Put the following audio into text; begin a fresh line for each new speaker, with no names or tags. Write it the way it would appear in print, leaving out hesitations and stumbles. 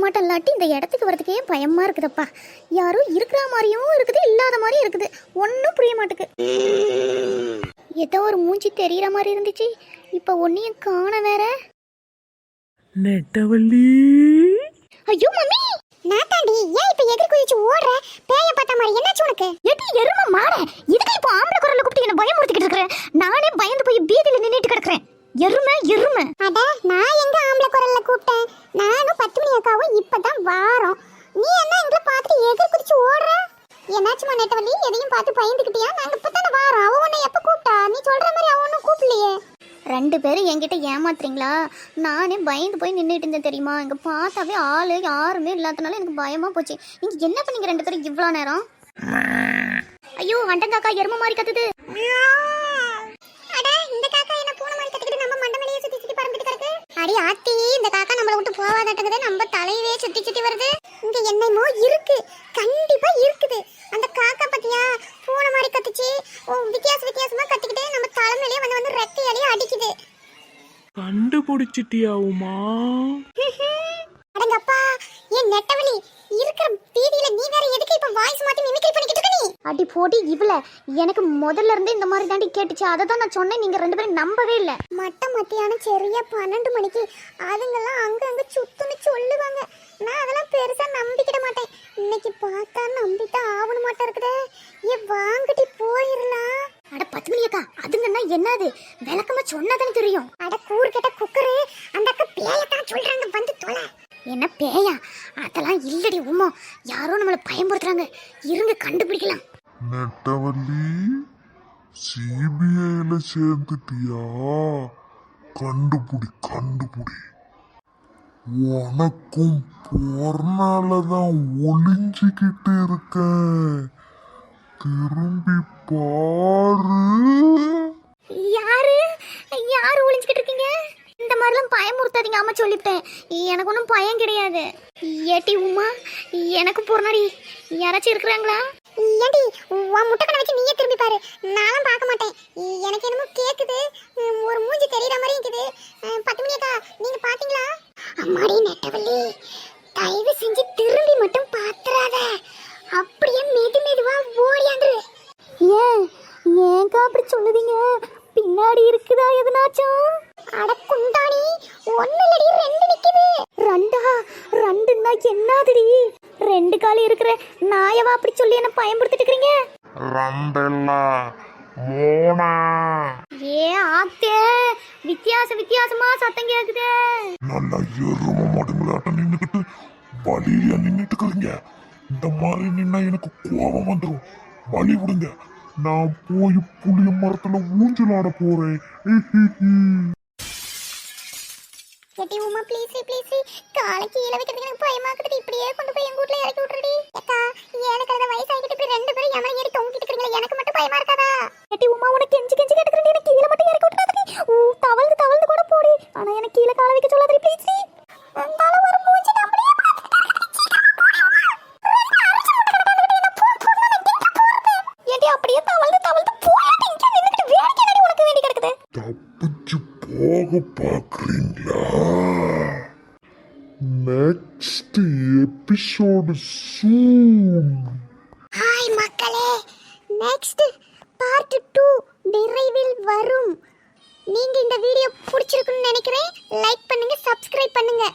மாட்டம் இல்லாட்டி இந்த இடத்துக்கு வரதுக்கே பயமா இருக்குதுப்பா. யாரும் இருக்கிற மாதிரியும் இருக்குது, இல்லாத மாதிரியும் இருக்குது. ஒன்றும் புரிய மாட்டுக்கு. ஏதோ ஒரு மூஞ்சி தெரியற மாதிரி இருந்துச்சு, இப்போ ஒன்னையும் காண வேற.
நெட்டவள்ளி,
ஐயோ மம்மி, நான் தாண்டி ஏன் இப்ப எதிர் குதிச்சு ஓடுற? பேய பார்த்த மாதிரி என்னாச்சு உனக்கு? ஏடி எரும மாட, இதுக்கு இப்போ ஆம்பளை குரல்ல கூப்பிட்டு என்ன பயமுறுத்திக்கிட்டு இருக்கற? நானே பயந்து போய் பீதியில நின்னுட்டு கிடக்குறேன். எருமை எருமை. அட நான் எங்க ஆம்பளை குரல்ல கூப்பிட்டேன்? நானும் 10 மணி அக்காவும் இப்பதான் வாரோம். நீ என்ன எங்களை பார்த்துட்டு எதிர் குதிச்சு ஓடுற? என்னாச்சுமா நெட்டவள்ளி? எதையும் பார்த்து பயந்துக்கிட்டியா? நாங்க இப்பதானே வாரோம். அவ உன்னை எப்ப கூப்பிட்டா? நீ சொல்ற மாதிரி அவ ஒன்னும் கூப்பிடலையே. 2 பேரும் என்கிட்ட ஏமாத்துறீங்களா? நானே பயந்து போய் நின்றுட்டு இருந்தேன் தெரியுமா? இங்க பார்த்தாவே ஆளு யாருமே இல்லாதனால எனக்கு பயமா போச்சு. நீங்க என்ன பண்ணீங்க 2 பேரும் இவ்வளோ நேரம்? ஐயோ அண்டன் காக்கா எருமை மாதிரி கத்துது. அட இந்த காக்கா என்ன பூனை மாதிரி கத்திக்கிட்டு நம்ம மண்டை மேலேயே சுத்தி சுத்தி பறந்துட்டு கிடக்கு. அடி ஆத்தி, இந்த காக்கா நம்மள விட்டு போவாதட்டங்குது, நம்ம தலையவே சுத்தி சுத்தி வருது. இங்க என்னமோ இருக்கு, கண்டிப்பா இருக்குது. அந்த காக்கா பத்தியா பூனை மாதிரி கத்துச்சு, வித்தியாசமா கத்திக்கிட்டு நம்ம தலைமையிலே வந்து ரெக்கையாலே அடிக்குது.
கண்டுபிடிச்சிட்டியா உமா?
அடங்கப்பா, ஏன் நெட்டவள்ளி இருக்கிற பீதியில நீ வேற எதுக்கு இப்ப வாய்ஸ் மாத்தி மிமிக்ரி பண்ணிக்கிட்டு இருக்க? நீ அடி போடி இவள, எனக்கு முதல்ல இருந்து இந்த மாதிரி தாண்டி கேட்டுச்சு. அதை தான் நான் சொன்னேன், நீங்க 2 பேரும் நம்பவே இல்ல. மத்தியானம் சரியா 12 மணிக்கு அதுங்கெல்லாம் அங்க சுத்துன்னு சொல்லுவாங்க. நான் அதெல்லாம் பெருசா நம்பிக்கிட மாட்டேன். இன்னைக்கு பார்த்தா நம்பித்தான் ஆகணும் மாட்டா இருக்குதே. ஏ வாங்கடி போயிடலாம். அட 10 மணி அக்கா, அதுங்கன்னா என்னது? விளக்கமா சொன்னதானே தெரியும். அட கூறு கேட்ட குக்கரு, அந்த அக்கா பேயத்தான் சொல்றாங்க, வந்து தொலை. என்ன பேயா? அதெல்லாம் இல்லடி உமா, யாரோ நம்மள பயமுறுத்துறாங்க. இருங்க கண்டுபிடிக்கலாம்.
நெட்டவள்ளி, சிபிஐல சேர்ந்துட்டியா? கண்டுபிடி. உனக்கும் போறனாலதான் ஒளிஞ்சுக்கிட்டு இருக்கேன். திரும்பி பாரு.
யாரு ஒளிஞ்சுக்கிட்டு இருக்கீங்க? இந்த மாதிரிலாம் பயமுறுத்தாதீங்க, அம்மா சொல்லிவிட்டேன். எனக்கு ஒன்றும் பயம் கிடையாது. ஏட்டி உமா, எனக்கு போறனாடி யாராச்சும் இருக்கிறாங்களா? ஏடி உன் முட்டைக்கணை வச்சு நீயே திரும்பி பாரு, நானும் பார்க்க மாட்டேன். எனக்கு என்னமோ கேக்குது, ஒரு மூஞ்சி தெரியற மாதிரி இருக்குது. 10 மணி அக்கா, நீங்க பாத்தீங்களா? அம்மாடி நெட்டவள்ளி, தயவு செஞ்சு திரும்பி மட்டும் பாத்துறாத, அப்படியே மெதுவா ஓடியாண்டு. ஏன்க்கா அப்படி சொல்லுதீங்க? பின்னாடி இருக்குதா எதுனாச்சும்? அட குண்டாணி, 1 இல்லடி 2 நிக்குது. 2ன்னா என்னதுடி? 2 கால் இருக்கிற நாயவா அப்படி சொல்லி என்ன பயன்படுத்திட்டு இருக்கீங்க?
2 இல்ல 3.
ஏ ஆத்தே, வித்தியாசமா சத்தம் கேக்குதே.
நல்லா எரும மாடுங்களாட்ட நின்னுக்கிட்டு வழியில நின்னுட்டு இருக்கீங்க. இந்த மாதிரி நின்னா எனக்கு கோபம் வந்துடும். வழி விடுங்க, நான் போய் புளிய மரத்துல ஊஞ்சலாட போறேன்.
கேட்டி உமா, ப்ளீஸ் காலை கீழே வைக்கிறதுக்கு எனக்கு பயமா இருக்குது. இப்படியே கொண்டு போய் எங்க வீட்ல இறக்கி விட்டுறடி. அக்கா, எனக்கு அந்த வயசாகிட்டு இப்படி 2 பேரும் எம ஏறி தொங்கிட்டு இருக்கீங்களா? எனக்கு மட்டும் பயமா இருக்காதா? கேட்டி உமா, உனக்கு கெஞ்சி கேட்கறேன், எனக்கு கீழே மட்டும் இறக்கி விட்டுறாதடி. தவழ்ந்து கூட போடி, ஆனா எனக்கு கீழே காலை வைக்க சொல்லாதடி ப்ளீஸ். அந்தால ஒரு மூஞ்சி அப்படியே அப்படியே தவழ்ந்து போயாட்டி இங்க நின்னுட்டு வேடிக்கை என்னடி உனக்கு வேண்டி கிடக்குது?
தப்பிச்சு போக பாக்குறீங்களா? நெக்ஸ்ட் எபிசோடு சூன்.
ஹாய் மக்களே, நெக்ஸ்ட் பார்ட் 2 விரைவில் வரும். நீங்க இந்த வீடியோ பிடிச்சிருக்குன்னு நினைக்கிறேன். லைக் பண்ணுங்க, சப்ஸ்கிரைப் பண்ணுங்க.